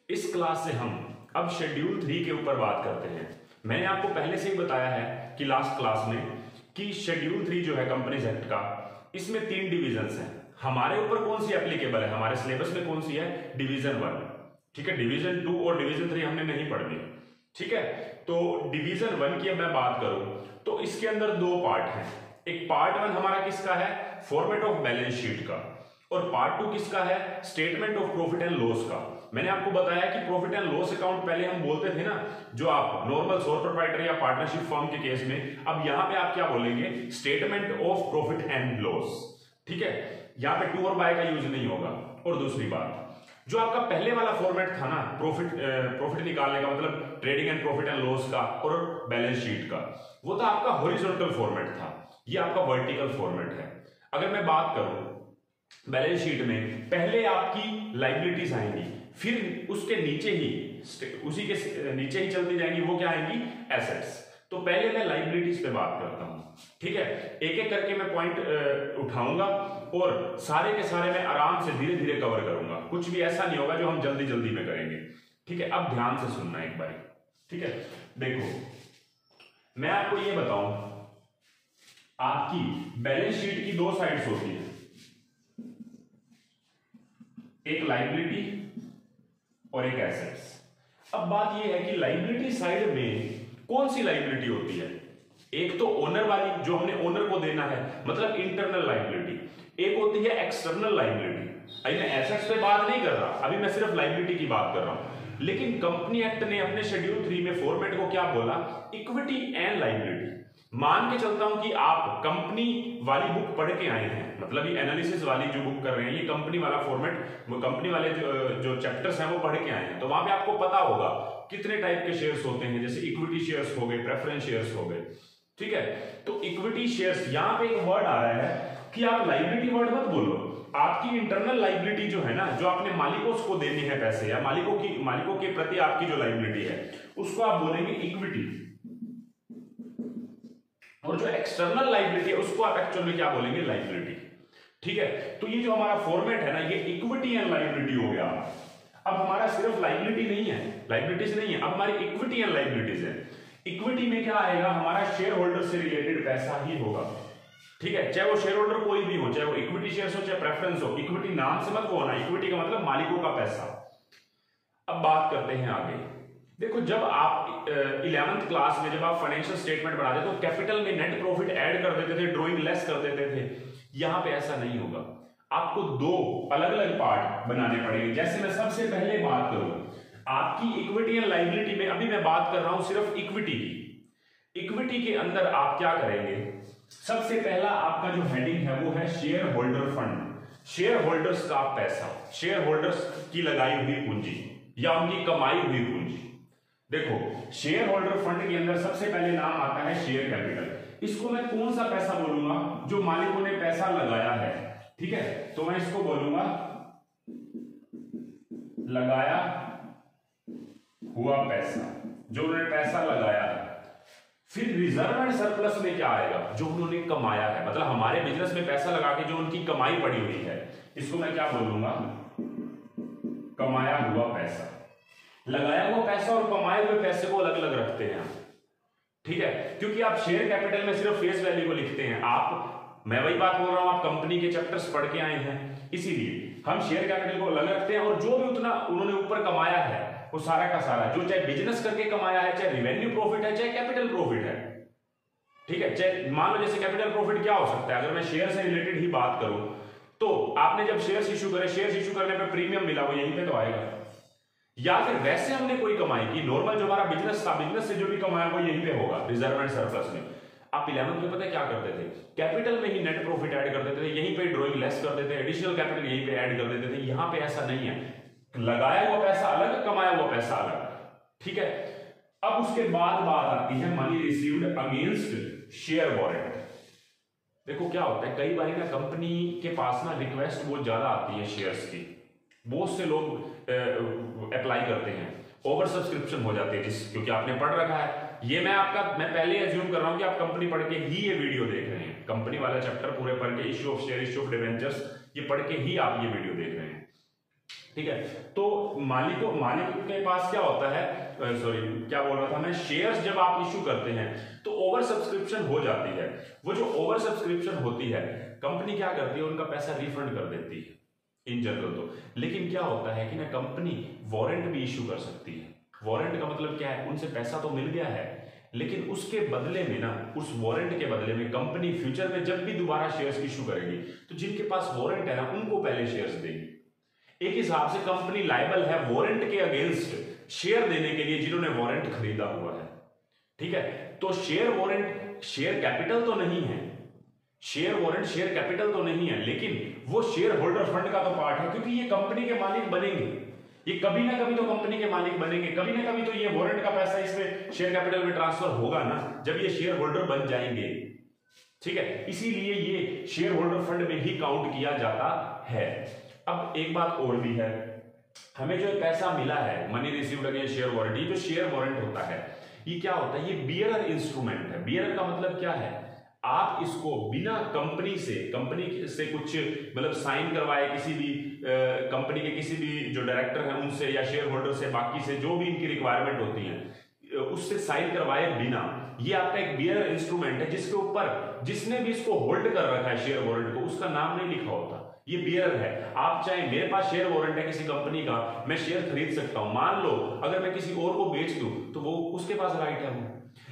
इस क्लास से हम अब शेड्यूल 3 के ऊपर बात करते हैं। मैंने आपको पहले से ही बताया है कि लास्ट क्लास में कि शेड्यूल 3 जो है कंपनीज एक्ट का, इसमें 3 डिविजन्स हैं। हमारे ऊपर कौन सी एप्लीकेबल है, हमारे सिलेबस में कौन सी है, डिवीजन 1, ठीक है। डिवीजन 2 और डिवीजन 3 हमने नहीं पढ़नी, ठीक है। तो डिवीजन 1 की अब मैं बात करूं तो इसके अंदर 2 पार्ट हैं। एक पार्ट 1 हमारा किसका है, फॉर्मेट ऑफ बैलेंस शीट का, और पार्ट 2 किसका है, statement of profit and loss का। मैंने आपको बताया कि प्रॉफिट एंड लॉस अकाउंट पहले हम बोलते थे ना, जो आप नॉर्मल सोल प्रोप्राइटर या पार्टनरशिप फर्म के केस में, अब यहां पे आप क्या बोलेंगे, statement of profit and loss, ठीक है। यहां पे टू और बाय का यूज नहीं होगा। और दूसरी बात, जो आपका पहले वाला फॉर्मेट था ना, प्रॉफिट निकालने का, मतलब trading and profit and loss का और बैलेंस शीट का, वो था आपका हॉरिजॉन्टल फॉर्मेट था। ये आपका वर्टिकल फॉर्मेट है। अगर मैं बात करूं बैलेंस शीट में, पहले आपकी लायबिलिटीज आएंगी, फिर उसके नीचे ही, उसी के नीचे ही चलती जाएंगी, वो क्या आएंगी, एसेट्स। तो पहले मैं लायबिलिटीज पे बात करता हूं, ठीक है। एक एक करके मैं पॉइंट उठाऊंगा और सारे के सारे मैं आराम से धीरे धीरे कवर करूंगा। कुछ भी ऐसा नहीं होगा जो हम जल्दी जल्दी में करेंगे, ठीक है। अब ध्यान से सुनना एक बार, ठीक है। देखो मैं आपको ये बताऊं, आपकी बैलेंस शीट की 2 साइड्स होती है, एक लायबिलिटी और एक एसेट्स। अब बात यह है कि लायबिलिटी साइड में कौन सी लायबिलिटी होती है, एक तो ओनर वाली, जो हमने ओनर को देना है, मतलब इंटरनल लायबिलिटी। एक होती है एक्सटर्नल लायबिलिटी। अभी मैं एसेट्स पे बात नहीं कर रहा, अभी मैं सिर्फ लायबिलिटी की बात कर रहा हूं। लेकिन कंपनी एक्ट ने अपने शेड्यूल 3 में फॉर्मेट को क्या बोला, इक्विटी एंड लायबिलिटी। मान के चलता हूं कि आप कंपनी वाली बुक पढ़ के आए हैं, मतलब ये एनालिसिस वाली जो बुक कर रहे हैं, ये कंपनी वाला फॉर्मेट, वो कंपनी वाले जो चैप्टर्स हैं वो पढ़ के आए हैं। तो वहां पे आपको पता होगा कितने टाइप के शेयर्स होते हैं, जैसे इक्विटी शेयर्स हो गए, प्रेफरेंस शेयर्स हो गए, ठीक है। तो इक्विटी शेयर्स, यहां पे एक वर्ड आ रहा है कि आप लायबिलिटी वर्ड मत बोलो, आपकी इंटरनल लायबिलिटी जो है ना, जो आपने मालिकों को देनी है पैसे, या मालिकों के प्रति आपकी जो लायबिलिटी है, उसको आप बोलेंगे इक्विटी। और जो एक्सटर्नल लायबिलिटी है उसको आप एक्चुअल में क्या बोलेंगे, लायबिलिटी, ठीक है। तो ये जो हमारा फॉर्मेट है ना, ये इक्विटी एंड लायबिलिटी हो गया। अब हमारा सिर्फ लायबिलिटी नहीं है, लायबिलिटीज नहीं है, अब हमारी इक्विटी एंड लायबिलिटीज है। इक्विटी में क्या आएगा, हमारा शेयर होल्डर से रिलेटेड पैसा ही होगा, ठीक है। चाहे वो शेयर होल्डर कोई भी हो, चाहे वो इक्विटी शेयर्स हो, चाहे प्रेफरेंस हो, इक्विटी नाम से मत वो होना, इक्विटी का मतलब मालिकों का पैसा। अब बात करते हैं आगे। देखो जब आप 11th क्लास में जब आप फाइनेंशियल स्टेटमेंट बनाते तो कैपिटल में नेट प्रॉफिट ऐड कर देते थे, ड्रॉइंग लेस कर देते थे। यहां पे ऐसा नहीं होगा, आपको 2 अलग अलग पार्ट बनाने पड़ेंगे। जैसे मैं सबसे पहले बात करूं आपकी इक्विटी एंड लायबिलिटी में, अभी मैं बात कर रहा हूं सिर्फ इक्विटी की। इक्विटी के अंदर आप क्या करेंगे, सबसे पहला आपका जो हेडिंग है वो है share holder fund, share holders का पैसा, शेयर होल्डर्स की लगाई हुई पूंजी या उनकी कमाई हुई पूंजी। देखो शेयर होल्डर फंड के अंदर सबसे पहले नाम आता है शेयर कैपिटल। इसको मैं कौन सा पैसा बोलूंगा, जो मालिकों ने पैसा लगाया है, ठीक है। तो मैं इसको बोलूंगा लगाया हुआ पैसा, जो उन्होंने पैसा लगाया है। फिर रिजर्व एंड सरप्लस में क्या आएगा, जो उन्होंने कमाया है, मतलब हमारे बिजनेस में पैसा लगा के जो उनकी कमाई पड़ी हुई है, इसको मैं क्या बोलूंगा, कमाया हुआ पैसा। लगाया हुआ पैसा और कमाए हुए पैसे को अलग अलग रखते हैं, ठीक है। क्योंकि आप शेयर कैपिटल में सिर्फ फेस वैल्यू को लिखते हैं, मैं वही बात बोल रहा हूं, आप कंपनी के चैप्टर्स पढ़ के आए हैं, इसीलिए हम शेयर कैपिटल को अलग रखते हैं। और जो भी उतना उन्होंने ऊपर कमाया है वो सारा का सारा, जो चाहे बिजनेस करके कमाया है, चाहे रिवेन्यू प्रॉफिट है, चाहे कैपिटल प्रॉफिट है, ठीक है। चाहे मान लो जैसे कैपिटल प्रॉफिट क्या हो सकता है, अगर मैं शेयर से रिलेटेड ही बात करूं तो आपने जब शेयर्स इशू करे, शेयर्स इशू करने पे प्रीमियम मिला, वो यहीं पे तो आएगा। या फिर वैसे हमने कोई कमाई की, नॉर्मल जो हमारा बिजनेस था, बिजनेस से जो भी कमाया वो यहीं पे होगा, रिजर्व एंड सरप्लस में। आप 11th में पता है क्या करते थे, कैपिटल में ही नेट प्रॉफिट ऐड कर देते थे, यहीं पे ड्रॉइंग लेस कर देते, एडिशनल कैपिटल यहीं पे ऐड कर देते थे। यहां पे ऐसा नहीं है, लगाया हुआ पैसा अलग, कमाया हुआ पैसा अलग, ठीक है। अब उसके बाद बात आती है money received against share warrant. देखो क्या होता है, कई बार ना कंपनी के पास ना रिक्वेस्ट बहुत ज्यादा आती है शेयर्स की, बहुत से लोग अप्लाई करते हैं, ओवर सब्सक्रिप्शन हो जाती है, क्योंकि आपने पढ़ रखा है। ये मैं पहले एज्यूम कर रहा हूं कि आप कंपनी पढ़ के ही ये वीडियो देख रहे हैं, कंपनी वाला चैप्टर पूरे पढ़ के, issue of share, issue of debentures, ये पढ़ के ही आप ये वीडियो देख रहे हैं। ठीक है। तो मालिक के पास क्या होता है, सॉरी क्या बोल रहा था मैं, शेयर्स जब आप इशू करते हैं तो ओवर सब्सक्रिप्शन हो जाती है। वो जो ओवर सब्सक्रिप्शन होती है कंपनी क्या करती है, उनका पैसा रिफंड कर देती है इन जनरल तो। लेकिन क्या होता है कि ना कंपनी वारंट भी इशू कर सकती है। वारंट का मतलब क्या है, उनसे पैसा तो मिल गया है लेकिन उसके बदले में ना, उस वारंट के बदले में कंपनी फ्यूचर में जब भी दोबारा शेयर्स इशू करेगी तो जिनके पास वारंट है ना उनको पहले शेयर्स देगी। एक हिसाब से कंपनी लायबल है वारंट के अगेंस्ट शेयर देने के लिए जिन्होंने वारंट खरीदा हुआ है। ठीक है, तो शेयर वारंट शेयर कैपिटल तो नहीं है, शेयर वारंट शेयर कैपिटल तो नहीं है, लेकिन वो शेयर होल्डर फंड का तो पार्ट है, क्योंकि ये कंपनी के मालिक बनेंगे, ये कभी ना कभी तो कंपनी के मालिक बनेंगे, कभी ना कभी तो ये वारंट का पैसा इसमें शेयर कैपिटल में ट्रांसफर होगा ना, जब ये शेयर होल्डर बन जाएंगे। ठीक है, इसीलिए ये शेयर होल्डर फंड में ही काउंट किया जाता है। अब एक बात और भी है, हमें जो पैसा मिला है money received against share warrant, ये जो शेयर वारंट होता है ये क्या होता है, ये बियरर इंस्ट्रूमेंट है। बियरर का मतलब क्या है, आप इसको बिना कंपनी से कुछ मतलब साइन करवाए, किसी भी कंपनी के किसी भी जो डायरेक्टर हैं उनसे या शेयर होल्डर से, बाकी से जो भी इनकी रिक्वायरमेंट होती है उससे साइन करवाए बिना, ये आपका एक बियरर इंस्ट्रूमेंट है जिसके ऊपर जिसने भी इसको होल्ड कर रखा है शेयर वारंट को उसका नाम नहीं लिखा होता, ये बियरर है। आप चाहे, मेरे पास शेयर वारंट है किसी कंपनी का, मैं शेयर खरीद सकता हूं, मान लो अगर मैं किसी और को बेच दूं तो वो उसके पास राइट है वो।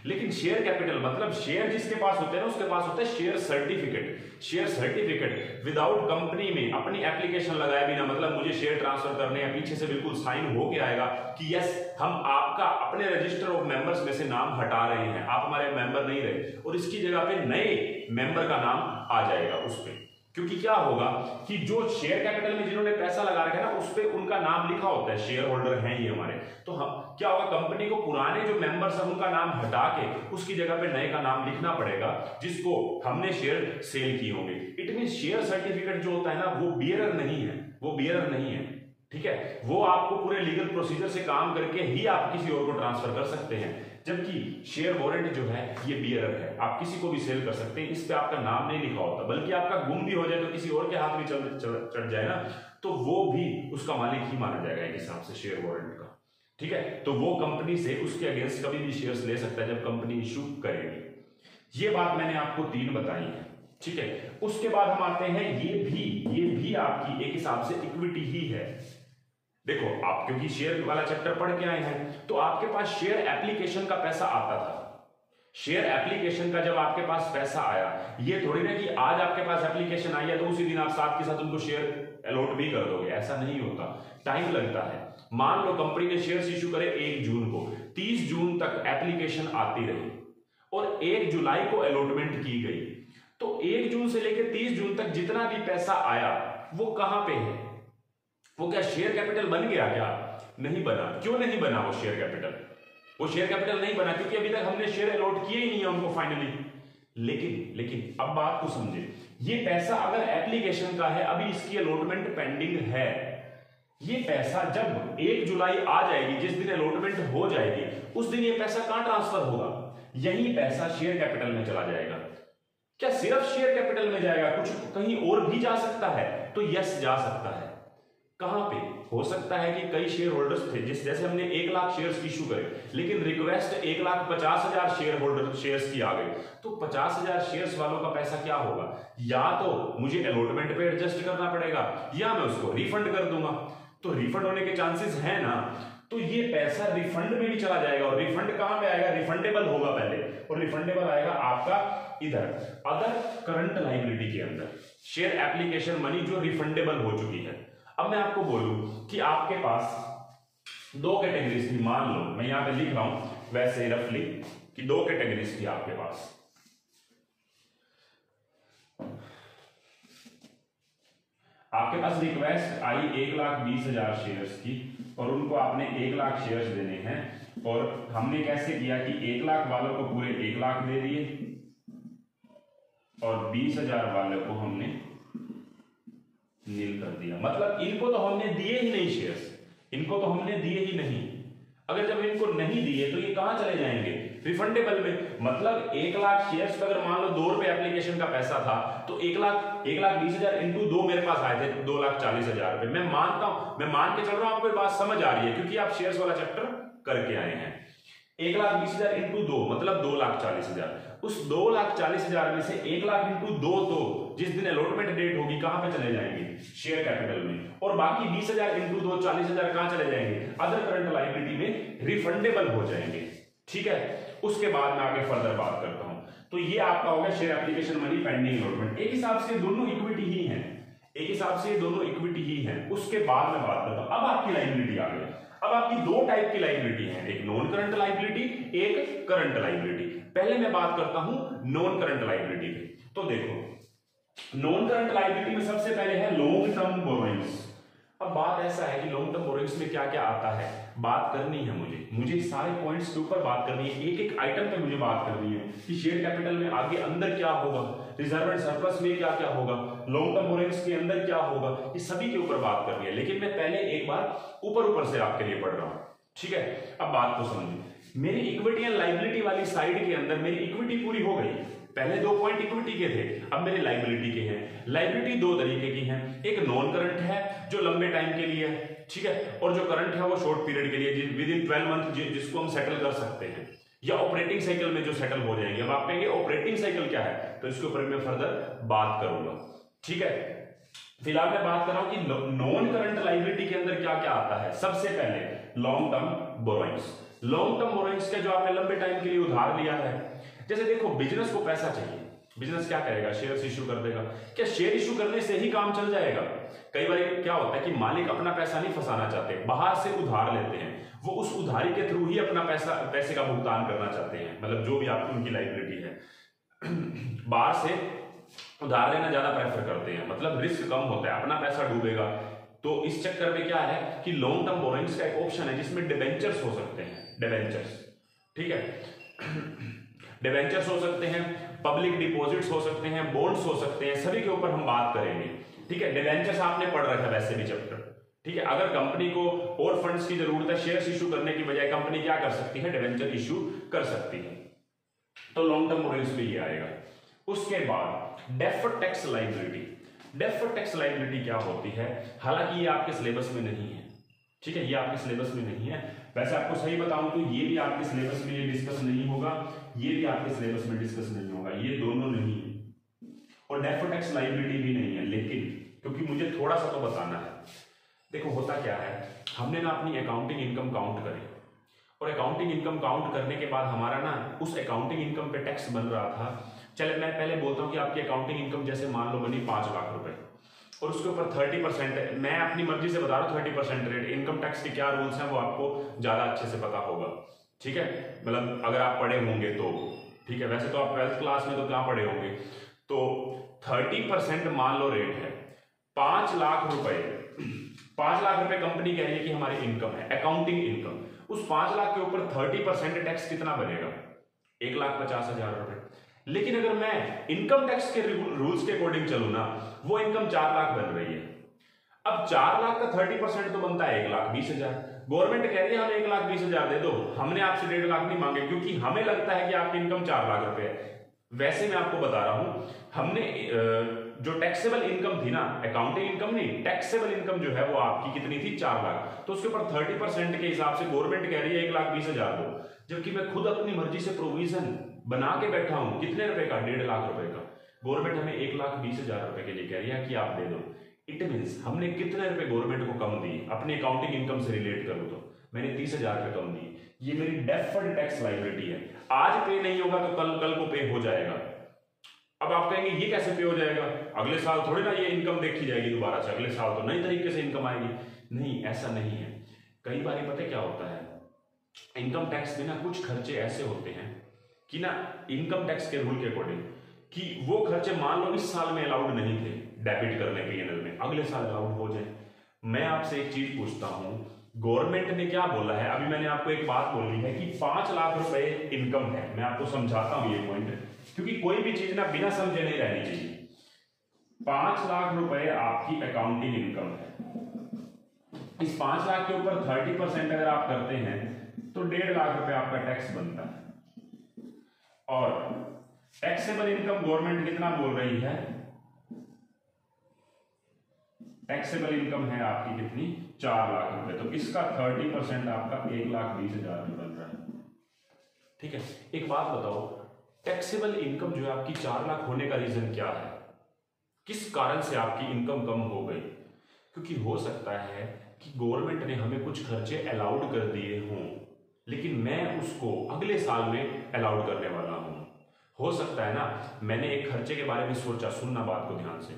लेकिन शेयर कैपिटल मतलब शेयर जिसके पास होते हैं ना उसके पास होता है share certificate. Share certificate without company में अपनी एप्लीकेशन लगाए बिना, मतलब मुझे शेयर ट्रांसफर करने या पीछे से बिल्कुल साइन हो के आएगा कि यस हम आपका अपने रजिस्टर ऑफ मेंबर्स में से नाम हटा रहे हैं, आप हमारे मेंबर नहीं रहे, और इसकी जगह पे नए मेंबर का नाम आ जाएगा उस पर। क्योंकि क्या होगा कि जो शेयर कैपिटल में जिन्होंने पैसा लगा रखा है ना उस पे उनका नाम लिखा होता है, शेयर होल्डर हैं ये हमारे, तो हम क्या होगा, कंपनी को पुराने जो मेंबर्स हैं उनका नाम हटा के उसकी जगह पे नए का नाम लिखना पड़ेगा जिसको हमने शेयर सेल किए होंगे। इट मीन शेयर सर्टिफिकेट जो होता है ना वो बियरर नहीं है, वो बियरर नहीं है। ठीक है, वो आपको पूरे लीगल प्रोसीजर से काम करके ही आप किसी और को ट्रांसफर कर सकते हैं, जबकि शेयर वारंट जो है ये बियरर है, आप किसी को भी सेल कर सकते हैं, इस पे आपका नाम नहीं लिखा होता, बल्कि आपका गुम भी हो जाए तो किसी और के हाथ में चढ़ जाए ना तो वो भी उसका मालिक ही माना जाएगा एक हिसाब से शेयर वारंट का। ठीक है, तो वो कंपनी से उसके अगेंस्ट कभी भी शेयर्स ले सकता है जब कंपनी इशू करेगी। ये बात मैंने आपको 3 बताई है। ठीक है, उसके बाद हम आते हैं, ये भी आपकी एक हिसाब से इक्विटी ही है। देखो आप क्योंकि शेयर वाला चैप्टर पढ़ के आए हैं तो आपके पास शेयर एप्लीकेशन का पैसा आता था। शेयर एप्लीकेशन का जब आपके पास पैसा आया, ये थोड़ी ना कि आज आपके पास एप्लीकेशन आई है तो उसी दिन आप साथ के साथ उनको शेयर अलॉट भी कर दोगे, ऐसा नहीं होता, टाइम लगता है। मान लो कंपनी ने शेयर्स इशू करे 1 जून को, 30 जून तक एप्लीकेशन आती रही और 1 जुलाई को अलॉटमेंट की गई, तो 1 जून से लेकर 30 जून तक जितना भी पैसा आया वो कहां पे है, वो क्या शेयर कैपिटल बन गया क्या? नहीं बना। क्यों नहीं बना वो शेयर कैपिटल? वो शेयर कैपिटल नहीं बना क्योंकि अभी तक हमने शेयर अलॉट किए ही नहीं है उनको फाइनली। लेकिन अब बात को समझे, ये पैसा अगर एप्लीकेशन का है, अभी इसकी अलॉटमेंट पेंडिंग है, ये पैसा जब 1 जुलाई आ जाएगी, जिस दिन अलॉटमेंट हो जाएगी उस दिन ये पैसा कहां ट्रांसफर होगा? यही पैसा शेयर कैपिटल में चला जाएगा। क्या सिर्फ शेयर कैपिटल में जाएगा, कुछ कहीं और भी जा सकता है? तो यस जा सकता है। कहां पे हो सकता है कि कई शेयर होल्डर्स थे, जैसे हमने 1 लाख शेयर्स इशू करे लेकिन रिक्वेस्ट 1,50,000 शेयर होल्डर शेयर्स की आ गई, तो 50,000 शेयर्स वालों का पैसा क्या होगा? या तो मुझे अलॉटमेंट पे एडजस्ट करना पड़ेगा या मैं उसको रिफंड कर दूंगा। तो रिफंड होने के चांसेस है ना, तो ये पैसा रिफंड में भी चला जाएगा। और रिफंड कहां पे आएगा? रिफंडेबल होगा पहले, और रिफंडेबल आएगा आपका इधर अदर करंट लायबिलिटी के अंदर, शेयर एप्लीकेशन मनी जो रिफंडेबल हो चुकी है। अब मैं आपको बोलूं कि आपके पास 2 कैटेगरीज थी, मान लो मैं यहां पे लिख रहा हूं वैसे रफली कि 2 कैटेगरीज थी आपके पास। आपके पास रिक्वेस्ट आई 1,20,000 शेयर्स की और उनको आपने 1 लाख शेयर्स देने हैं, और हमने कैसे किया कि 1 लाख वालों को पूरे 1 लाख दे दिए और 20,000 वालों को हमने नील कर दिया। मतलब इनको तो हमने दिए ही नहीं शेयर्स, इनको तो हमने दिए ही नहीं। अगर जब इनको नहीं दिए तो ये कहां चले जाएंगे? रिफंडेबल में। मतलब 1 लाख शेयर्स पे अगर मान लो 2 रुपए एप्लीकेशन का पैसा था तो 1,20,000 इंटू 2 मेरे पास आए थे 2,40,000 रुपए। मैं मानता हूं, मैं मान के चल रहा हूं, आपको बात समझ आ रही है क्योंकि आप शेयर्स वाला चैप्टर करके आए हैं। 1,20,000 इंटू 2 मतलब 2,40,000। उस 2,40,000 में से 1 लाख इंटू 2 तो जिस दिन अलॉटमेंट डेट होगी कहां पे चले जाएंगे, शेयर कैपिटल में, और बाकी 20,000 इंटू 2 40,000 कहां चले जाएंगे, अदर करंट लायबिलिटी में रिफंडेबल हो जाएंगे। ठीक है, उसके बाद मैं आगे फर्दर बात करता हूं। तो ये आपका हो गया share application money pending allotment. एक हिसाब से दोनों इक्विटी ही है, एक हिसाब से दोनों इक्विटी ही है। उसके बाद मैं बात करता हूं, अब आपकी लायबिलिटी आ गई। अब आपकी 2 टाइप की लायबिलिटी है, एक नॉन करंट लायबिलिटी, एक करंट लायबिलिटी। पहले मैं बात करता हूं नॉन करंट लायबिलिटी की। तो देखो नॉन करंट लायबिलिटी में सबसे पहले है लॉन्ग टर्म बोरोइंग्स। अब बात ऐसा है कि लॉन्ग टर्म बोरोइंग्स में क्या क्या आता है, बात करनी है मुझे सारे पॉइंट्स के ऊपर बात करनी है, एक एक आइटम पे मुझे बात करनी है कि शेयर कैपिटल में आगे अंदर क्या होगा, रिजर्व एंड सरप्लस में क्या क्या होगा, लॉन्ग टर्म बोरोइंग्स के अंदर क्या होगा, ये सभी के ऊपर बात करनी है। लेकिन मैं पहले एक बार ऊपर से आपके लिए पढ़ रहा हूं। ठीक है, अब बात को समझिए। मेरी इक्विटी एंड लायबिलिटी वाली साइड के अंदर मेरी इक्विटी पूरी हो गई। पहले 2 पॉइंट इक्विटी के थे, अब मेरे लायबिलिटी के हैं। लायबिलिटी 2 तरीके की हैं, एक नॉन करंट है जो लंबे टाइम के लिए है, ठीक है, और जो करंट है वो शॉर्ट पीरियड के लिए विद इन 12 मंथ जिसको हम सेटल कर सकते हैं या ऑपरेटिंग साइकिल में जो सेटल हो जाएंगे। अब आप कहेंगे ऑपरेटिंग साइकिल क्या है, तो इसके ऊपर मैं फर्दर बात करूंगा। ठीक है, फिलहाल मैं बात कर रहा हूं कि नॉन करंट लायबिलिटी के अंदर क्या क्या आता है। सबसे पहले long term borrowings. Long term borrowings का जो आपने लंबे टाइम के लिए उधार लिया है, जैसे देखो बिजनेस को पैसा चाहिए, बिजनेस क्या करेगा, शेयर्स इश्यू कर देगा। क्या शेयर इश्यू करने से ही काम चल जाएगा? कई बार क्या होता है कि मालिक अपना पैसा नहीं फंसाना चाहते, बाहर से उधार लेते हैं, वो उस उधारी के थ्रू ही अपना पैसे का भुगतान करना चाहते हैं, मतलब जो भी आपकी उनकी लायबिलिटी है बाहर से उधार लेना ज्यादा प्रेफर करते हैं, मतलब रिस्क कम होता है, अपना पैसा डूबेगा। तो इस चक्कर में क्या है कि लॉन्ग टर्म बोरोइंग्स का एक ऑप्शन है जिसमें डिबेंचर्स हो सकते हैं, डिबेंचर्स। ठीक है, डिबेंचर्स हो सकते हैं, पब्लिक डिपॉजिट्स हो सकते हैं, बॉन्ड्स हो सकते हैं, सभी के ऊपर हम बात करेंगे। ठीक है, डिबेंचर्स आपने पढ़ रखा है वैसे भी चैप्टर। ठीक है, अगर कंपनी को और फंड्स की जरूरत है, शेयर्स इशू करने की बजाय कंपनी क्या कर सकती है, डिबेंचर इशू कर सकती है। तो लॉन्ग टर्म बोरोइंग्स में ये आएगा। उसके बाद deferred tax liability. Deferred tax liability क्या होती है, हालांकि ये आपके सिलेबस में नहीं है। ठीक है, ये आपके सिलेबस में नहीं है। वैसे आपको सही बताऊं तो ये भी आपके सिलेबस में ये डिस्कस नहीं होगा, ये भी आपके सिलेबस में डिस्कस नहीं होगा, ये दोनों नहीं है। और डेफर्ड टैक्स लायबिलिटी भी नहीं है, लेकिन क्योंकि मुझे थोड़ा सा तो बताना है। देखो होता क्या है, हमने ना अपनी अकाउंटिंग इनकम काउंट करी, और अकाउंटिंग इनकम काउंट करने के बाद हमारा ना उस अकाउंटिंग इनकम पे टैक्स बन रहा था। चले मैं पहले बोलता हूँ कि आपकी अकाउंटिंग इनकम जैसे मान लो बनी 5 लाख रुपए, और उसके ऊपर 30%, मैं अपनी मर्जी से बता रहा हूँ 30% रेट। इनकम टैक्स के क्या रूल्स हैं वो आपको ज्यादा अच्छे से पता होगा। ठीक है, मतलब अगर आप पढ़े होंगे तो ठीक है, वैसे तो आप 12th क्लास में तो क्या पढ़े होंगे। तो 30% मान लो रेट है, 5 लाख रुपए, 5 लाख रुपए कंपनी कह रही है कि हमारी इनकम है, अकाउंटिंग इनकम। उस 5 लाख के ऊपर 30% टैक्स कितना बनेगा, 1,50,000 रुपए। लेकिन अगर मैं इनकम टैक्स के रूल्स के अकॉर्डिंग चलूं ना, वो इनकम 4 लाख बन रही है। अब 4 लाख का 30% तो बनता है 1,20,000। गवर्नमेंट कह रही है हमें 1,20,000 दे दो, हमने आपसे 1.5 लाख नहीं मांगे क्योंकि हमें लगता है कि आपकी इनकम 4 लाख रुपए है। वैसे मैं आपको बता रहा हूं, हमने जो टैक्सेबल इनकम थी ना, अकाउंटिंग इनकम नहीं, टैक्सेबल इनकम जो है वो आपकी कितनी थी, 4 लाख। तो उसके ऊपर 30% के हिसाब से गवर्नमेंट कह रही है 1,20,000 दो, जबकि मैं खुद अपनी मर्जी से प्रोविजन बना के बैठा हूं, कितने रुपए का, 1.5 लाख रुपए का। गवर्नमेंट हमें 1,20,000 रुपए के लिए कह रही है कि आप दे दो। इट मीन्स हमने कितने रुपए गवर्नमेंट को कम दी, अपनी अकाउंटिंग इनकम से रिलेट करूं तो मैंने 30,000 रुपए कम दी। ये मेरी डेफर्ड टैक्स लायबिलिटी है, आज पे नहीं होगा तो कल को पे हो जाएगा। अब आप कहेंगे ये कैसे पे हो जाएगा, अगले साल थोड़ी ना ये इनकम देखी जाएगी दोबारा से, अगले साल तो नई तरीके से इनकम आएगी। नहीं, ऐसा नहीं है। कई बार पता क्या होता है, इनकम टैक्स में ना कुछ खर्चे ऐसे होते हैं कि ना इनकम टैक्स के रूल के अकॉर्डिंग कि वो खर्चे मान लो इस साल में अलाउड नहीं थे डेबिट करने पीएनएल में, अगले साल अलाउड हो जाए। मैं आपसे एक चीज पूछता हूं, गवर्नमेंट ने क्या बोला है, अभी मैंने आपको एक बात बोली है कि 5 लाख रुपए इनकम है। मैं आपको समझाता हूं ये पॉइंट, क्योंकि कोई भी चीज ना बिना समझे नहीं रहनी चाहिए। 5 लाख रुपए आपकी अकाउंटिंग इनकम है। इस 5 लाख के ऊपर 30% अगर आप करते हैं तो 1.5 लाख रुपए आपका टैक्स बनता है। और टैक्सेबल इनकम गवर्नमेंट कितना बोल रही है, टैक्सेबल इनकम है आपकी कितनी, 4 लाख रुपए। तो इसका 30% आपका 1,20,000 में बन रहा है। ठीक है, एक बात बताओ, टैक्सेबल इनकम जो है आपकी 4 लाख होने का रीजन क्या है, किस कारण से आपकी इनकम कम हो गई? क्योंकि हो सकता है कि गवर्नमेंट ने हमें कुछ खर्चे अलाउड कर दिए हों, लेकिन मैं उसको अगले साल में अलाउड करने वाला हूं। हो सकता है ना, मैंने एक खर्चे के बारे में सोचा, सुनना बात को ध्यान से।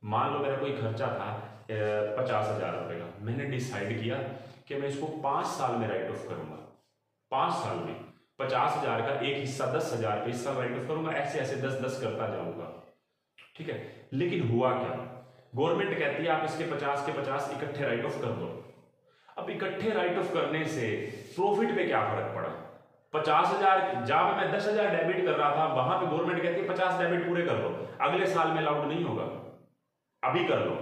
मान लो मेरा कोई खर्चा था 50,000 रुपए का, मैंने डिसाइड किया कि मैं इसको 5 साल में राइट ऑफ करूंगा। 5 साल में 50,000 का एक हिस्सा 10,000 पे हिस्सा राइट ऑफ करूंगा, ऐसे ऐसे 10-10 करता जाऊंगा। ठीक है, लेकिन हुआ क्या, गवर्नमेंट कहती है आप इसके 50 के 50 इकट्ठे राइट ऑफ कर दो। अब इकट्ठे राइट ऑफ करने से प्रॉफिट पे क्या फर्क पड़ा? 50,000 जहां मैं 10,000 डेबिट कर रहा था, वहां पे गवर्नमेंट कहती है 50 डेबिट पूरे कर लो, अगले साल में अलाउड नहीं होगा, अभी कर लो।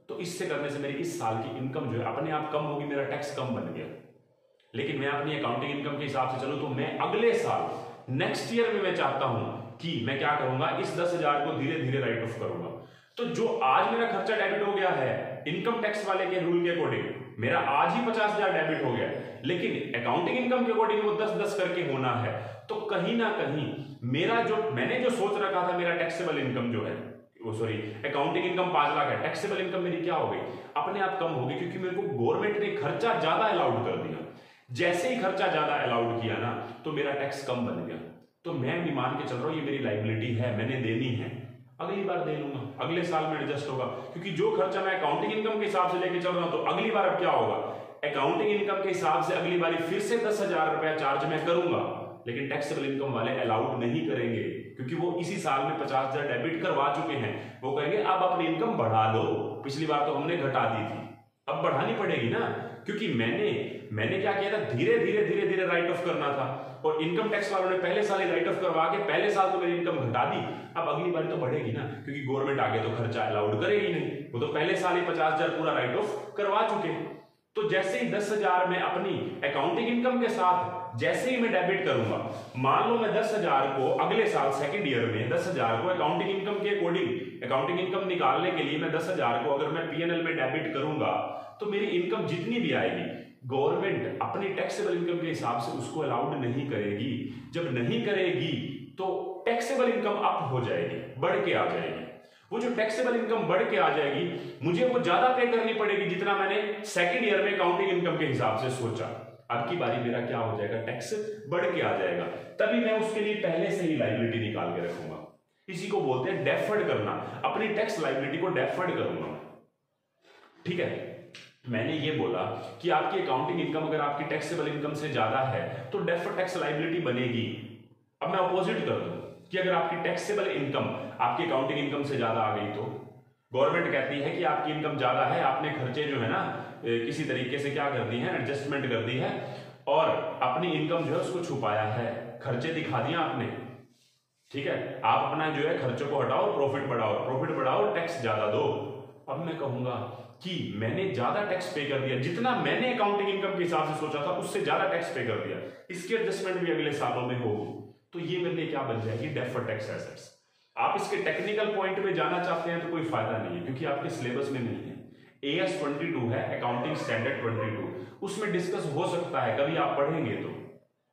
तो इससे करने से मेरी इस साल की इनकम जो है अपने आप कम होगी, मेरा टैक्स कम बन गया। लेकिन मैं अपनी अकाउंटिंग इनकम के हिसाब से चलूं तो मैं अगले साल नेक्स्ट ईयर में मैं चाहता हूं कि मैं क्या करूंगा, इस 10,000 को धीरे धीरे राइट ऑफ करूंगा। तो जो आज मेरा खर्चा डेबिट हो गया है इनकम टैक्स वाले के रूल के अकॉर्डिंग, मेरा आज ही 50,000 डेबिट हो गया, लेकिन अकाउंटिंग इनकम के अकॉर्डिंग वो 10-10 करके होना है। तो कहीं ना कहीं मेरा जो मैंने जो सोच रखा था, मेरा टैक्सेबल इनकम जो है, अकाउंटिंग इनकम 5 लाख है, टैक्सेबल इनकम मेरी क्या हो गई, अपने आप कम होगी, क्योंकि मेरे को गवर्नमेंट ने खर्चा ज्यादा अलाउड कर दिया। जैसे ही खर्चा ज्यादा अलाउड किया ना, तो मेरा टैक्स कम बन गया। तो मैं भी मान के चल रहा हूं ये मेरी लाइबिलिटी है, मैंने देनी है, अगली बार दे लूंगा, अगले साल में एडजस्ट होगा। क्योंकि जो खर्चा मैं अकाउंटिंग इनकम के हिसाब से लेके चल रहा हूं, तो अगली बार अब क्या होगा, अकाउंटिंग इनकम के हिसाब से अगली बार फिर से 10,000 रुपया चार्ज मैं करूंगा, लेकिन टैक्सेबल इनकम वाले अलाउड नहीं करेंगे, क्योंकि वो इसी साल में 50,000 डेबिट करवा चुके हैं। वो कहेंगे अब अपनी इनकम बढ़ा दो, पिछली बार तो हमने घटा दी थी, अब बढ़ानी पड़ेगी ना, क्योंकि मैंने क्या किया था, धीरे धीरे राइट ऑफ करना था, और इनकम टैक्स वालों ने पहले साल ही राइट ऑफ करवा के पहले साल तो मेरी इनकम घटा दी। अब अगली बार तो बढ़ेगी ना, क्योंकि गवर्नमेंट आगे तो खर्चा अलाउड करेगी नहीं, वो तो पहले साल ही 50,000 पूरा राइट ऑफ करवा चुके। तो जैसे ही 10,000 में अपनी अकाउंटिंग इनकम के साथ जैसे ही मैं डेबिट करूंगा, मान लो मैं 10,000 को अगले साल सेकंड ईयर में 10,000 को अकाउंटिंग इनकम के अकॉर्डिंग, अकाउंटिंग इनकम निकालने के लिए मैं 10,000 को अगर मैं पीएनएल में डेबिट करूंगा, तो मेरी इनकम जितनी भी आएगी गवर्नमेंट अपनी टैक्सेबल इनकम के हिसाब से उसको अलाउड नहीं करेगी। जब नहीं करेगी तो टैक्सेबल इनकम अप हो जाएगी, बढ़ के आ जाएगी। वो जो टैक्सेबल इनकम बढ़ के आ जाएगी, मुझे वो ज्यादा पे करनी पड़ेगी जितना मैंने सेकंड ईयर में अकाउंटिंग इनकम के हिसाब से सोचा। अब की बारी मेरा क्या हो जाएगा, टैक्स बढ़ के आ जाएगा, तभी मैं उसके लिए पहले से ही लायबिलिटी निकाल के रखूंगा। इसी को बोलते हैं डेफर्ड करना, अपनी टैक्स लायबिलिटी को डेफर्ड करूंगा। ठीक है, मैंने ये बोला कि आपकी अकाउंटिंग इनकम अगर आपकी टैक्सेबल इनकम से ज्यादा है तो डेफर्ड टैक्स लायबिलिटी बनेगी। अब मैं अपोजिट कर दूं कि अगर आपकी टैक्सेबल इनकम आपकी अकाउंटिंग इनकम से ज्यादा आ गई, तो गवर्नमेंट कहती है कि आपकी इनकम ज्यादा है, आपने खर्चे जो है ना किसी तरीके से क्या कर दी है, एडजस्टमेंट कर दी है, और अपनी इनकम जो है उसको छुपाया है, खर्चे दिखा दिया आपने। ठीक है, आप अपना जो है खर्चों को हटाओ, प्रॉफिट बढ़ाओ, टैक्स ज्यादा दो। अब मैं कहूंगा कि मैंने ज्यादा टैक्स पे कर दिया, जितना मैंने अकाउंटिंग इनकम के हिसाब से सोचा था उससे ज्यादा टैक्स पे कर दिया, इसकी एडजस्टमेंट भी अगले सालों में होगी, तो ये मेरे लिए क्या बन जाएगी, डेफर्ड टैक्स एसेट्स। आप इसके टेक्निकल पॉइंट में जाना चाहते हैं तो कोई फायदा नहीं है, क्योंकि आपके सिलेबस में नहीं है। AS 22 है, अकाउंटिंग स्टैंडर्ड 22, उसमें डिस्कस हो सकता है, कभी आप पढ़ेंगे तो।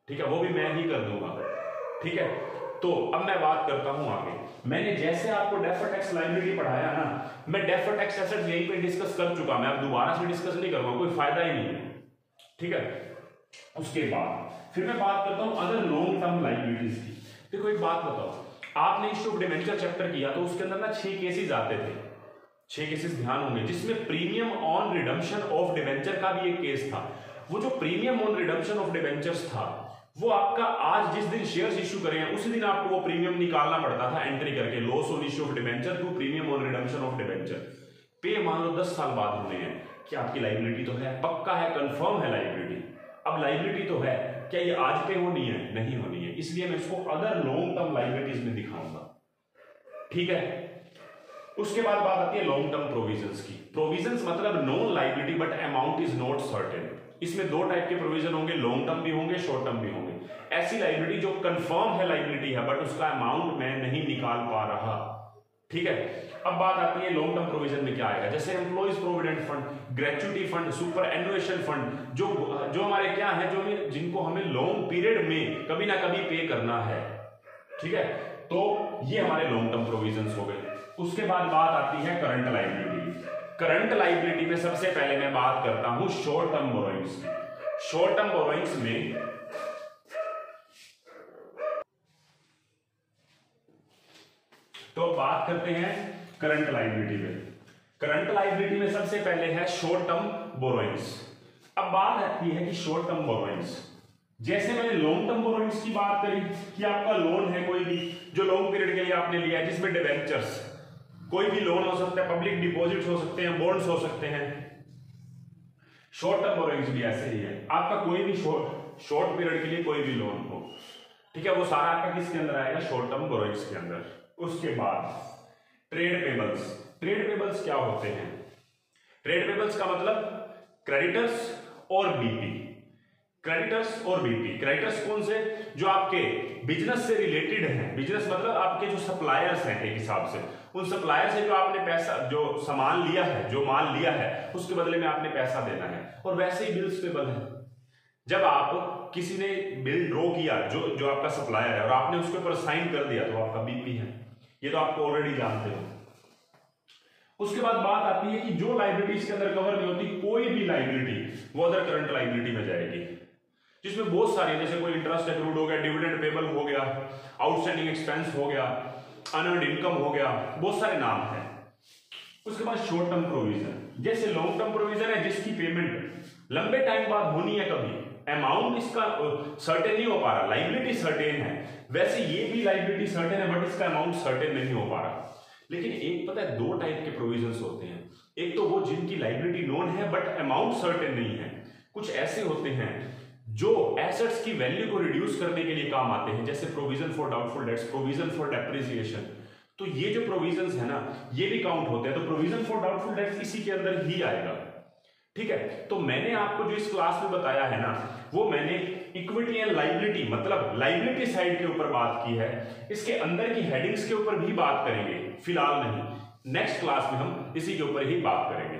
ठीक है, वो भी मैं ही कर दूंगा। ठीक है, तो अब मैं बात करता हूं आगे। मैंने जैसे आपको डेफर्ड टैक्स लायबिलिटी पढ़ाया ना, मैं डेफर्ड टैक्स एसेट्स यहीं पे डिस्कस कर चुका, मैं अब दोबारा से डिस्कस नहीं करूंगा, कोई फायदा ही नहीं है। ठीक है, उसके बाद फिर मैं बात करता हूं अदर लॉन्ग टर्म लायबिलिटीज की। देखो एक बात बताओ, आपने इश्यू ऑफ डिबेंचर चैप्टर किया तो उसके अंदर ना 6 केसेस आते थे, 6 केसेस ध्यान होंगे, जिसमें premium on redemption of debenture का भी एक केस था। वो जो premium on redemption of debentures था, वो आपका आज जिस दिन शेयर्स इश्यू करेंगे उसी दिन आपको वो प्रीमियम निकालना पड़ता था, एंट्री करके loss on issue of debenture to premium on redemption of debenture. पे मान लो 10 साल बाद होने हैं, क्या आपकी लायबिलिटी तो है, पक्का है, कंफर्म है लायबिलिटी। अब लायबिलिटी तो है, क्या ये आज पे होनी है, नहीं होनी है, इसलिए मैं इसको अदर लॉन्ग टर्म लायबिलिटीज में दिखाऊंगा। ठीक है, उसके बाद बात आती है लॉन्ग टर्म प्रोविजंस की। प्रोविजंस मतलब non liability but amount is not certain. इसमें दो टाइप के प्रोविजन होंगे, लॉन्ग टर्म भी होंगे, शॉर्ट टर्म भी होंगे। ऐसी लाइबिलिटी जो कंफर्म है लाइबिलिटी है बट उसका अमाउंट मैं नहीं निकाल पा रहा, ठीक है। अब बात आती है लॉन्ग टर्म प्रोविजन में क्या आएगा, जैसे employees provident fund, gratuity fund, superannuation fund, जो हमारे क्या है, जिनको हमें लॉन्ग पीरियड में कभी ना कभी पे करना है, ठीक है। तो ये हमारे लॉन्ग टर्म प्रोविजंस हो गए। उसके बाद बात आती है करंट लाइबिलिटी। करंट लाइबिलिटी में सबसे पहले मैं बात करता हूं शॉर्ट टर्म बोरोइंग्स की। शॉर्ट टर्म बोरोइंग्स में तो बात करते हैं करंट लाइबिलिटी में। करंट लाइबिलिटी में सबसे पहले है शॉर्ट टर्म बोरोइंग्स। अब बात आती है कि शॉर्ट टर्म बोरोइंग्स, जैसे मैंने लॉन्ग टर्म बोरोइंग्स की बात करी कि आपका लोन है कोई भी जो लॉन्ग पीरियड के लिए आपने लिया है, जिसमें डिबेंचर्स, कोई भी लोन हो सकता है, पब्लिक डिपॉजिट्स हो सकते हैं, बॉन्ड्स हो सकते हैं। शॉर्ट टर्म बोरोइंग्स भी ऐसे ही है। आपका कोई भी शॉर्ट पीरियड के लिए कोई भी लोन हो, ठीक है, वो सारा आपका किसके अंदर आएगा, शॉर्ट टर्म बोरोइंग्स के अंदर। उसके बाद ट्रेड पेबल्स। ट्रेड पेबल्स क्या होते हैं? ट्रेड पेबल्स का मतलब क्रेडिटर्स और बीपी। क्रेडिटर्स और बीपी, क्रेडिटर्स कौन से, जो आपके बिजनेस से रिलेटेड हैं। बिजनेस मतलब आपके जो सप्लायर्स हैं, एक हिसाब से उन सप्लायर से जो आपने पैसा, जो सामान लिया है, जो माल लिया है, उसके बदले में आपने पैसा देना है। और वैसे ही बिल्स पेबल है, जब आप किसी ने बिल ड्रॉ किया, जो आपका सप्लायर है, और आपने उसके ऊपर साइन कर दिया, तो आपका बीपी है। ये तो आपको ऑलरेडी जानते हो। उसके बाद बात आती है कि जो लाइबिलिटी इसके अंदर कवर नहीं होती, कोई भी लाइबिलिटी, वो अदर करंट लाइबिलिटी में जाएगी, जिसमें बहुत सारी, जैसे कोई इंटरेस्ट एक्रूड हो गया, डिविडेंड पेबल हो गया, आउटस्टैंडिंग एक्सपेंस हो गया, अनअर्न्ड इनकम हो गया, बहुत सारे नाम हैं। उसके बाद शॉर्ट टर्म प्रोविजन, जैसे लॉन्ग टर्म प्रोविजन है जिसकी पेमेंट लंबे टाइम बाद होनी है, कभी अमाउंट इसका सर्टेन नहीं हो पा रहा, लाइबिलिटी सर्टेन है, वैसे ये भी लाइबिलिटी सर्टेन है बट इसका अमाउंट सर्टेन नहीं हो पा रहा। लेकिन एक पता है, दो टाइप के प्रोविजंस होते हैं। एक तो वो जिनकी लाइबिलिटी नोन है बट अमाउंट सर्टेन नहीं है। कुछ ऐसे होते हैं जो एसेट्स की वैल्यू को रिड्यूस करने के लिए काम आते हैं, जैसे provision for doubtful debts, provision for depreciation. तो ये जो प्रोविजंस है ना, ये भी काउंट होते हैं। तो प्रोविजन फॉर डाउटफुल डेट्स इसी के अंदर ही आएगा, ठीक है। तो मैंने आपको जो इस क्लास में बताया है ना, वो मैंने इक्विटी एंड लाइबिलिटी, मतलब लाइबिलिटी साइड के ऊपर बात की है। इसके अंदर की हेडिंग्स के ऊपर भी बात करेंगे, फिलहाल नहीं, नेक्स्ट क्लास में हम इसी के ऊपर ही बात करेंगे।